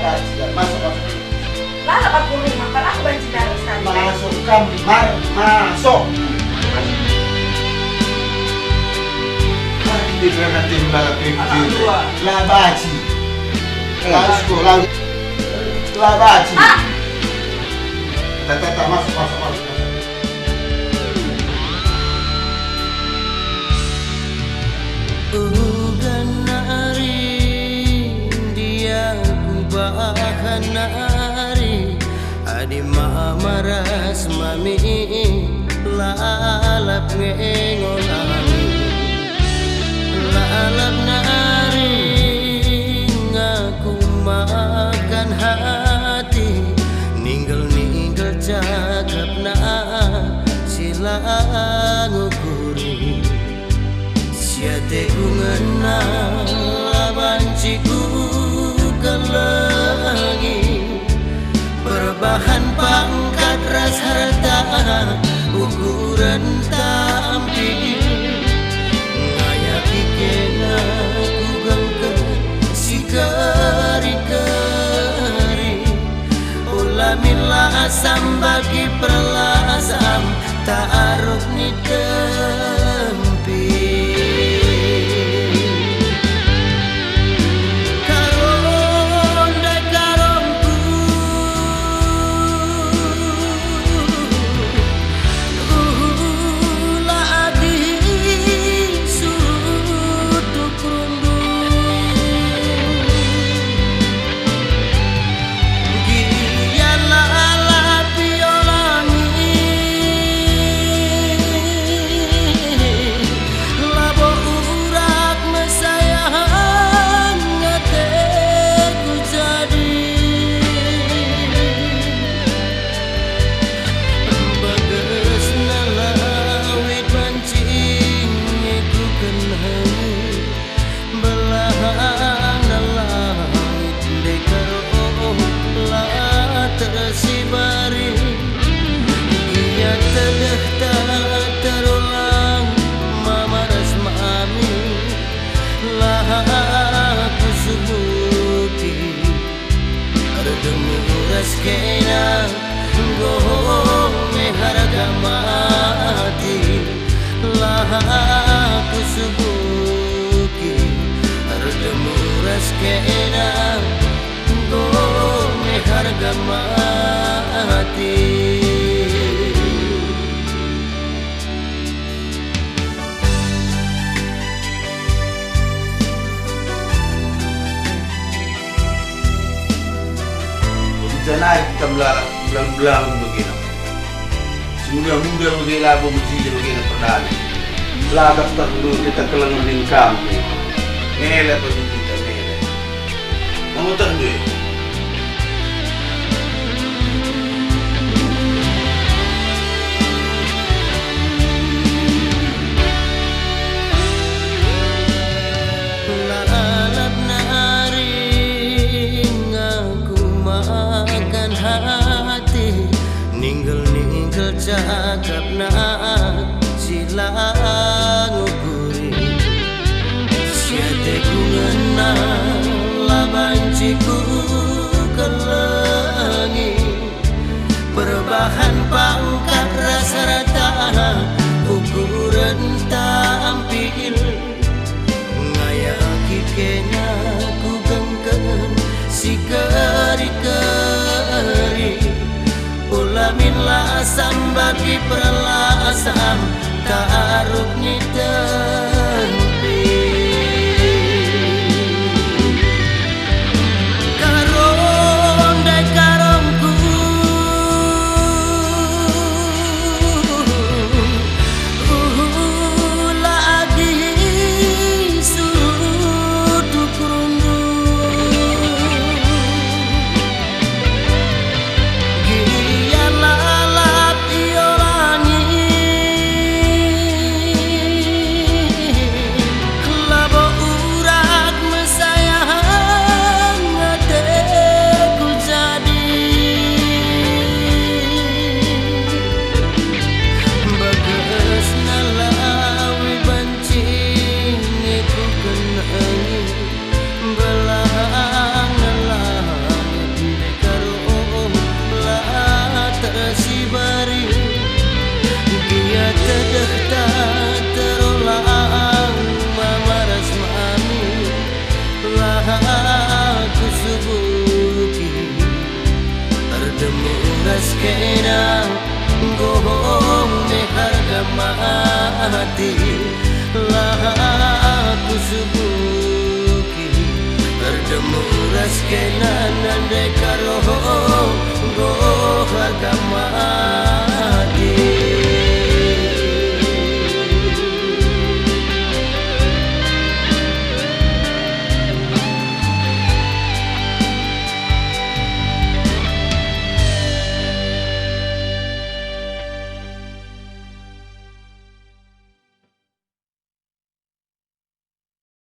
baci dan masuk. Lah dapat burung makan aku banci dari sekali. Masuk kamar, masuk. Tidak nanti malah pinggir. Lah baci. Lah sekolah. Lah baci. Tata masuk. Bahanari adi maras mami lalap ngengon ami lalap nari ngaku makan hati ninggal cakap na silang ukuri siate kungana labanciku kelangi berbahan pangkat ras harta ukuran tampil ngayak ikena kugangkan si kari-kari ulamila asam bagi perlasam ta'aruf ni tempi kena gohong harga mati lah aku subuki harga muras kena gohong harga mati. Jangan kita belang begini. Muda begini labu berjiji begini perdana. Belakang terlalu kita kelengahin kami. Nela tu kita nela. Kamu terdui. Ninggal cakap na silang ukuri siate kungana labanciku kelangi berbahan pangkat rasa rata ukuran tampil ngayaki kena ku gangkan si kari-kari ulamin lasam bagi perlasam ta'aruf ni tempi karom dan karomku lagi suruh kurundu raskena gohong me harga mati lah ku subuki bertemu raskena nande karoho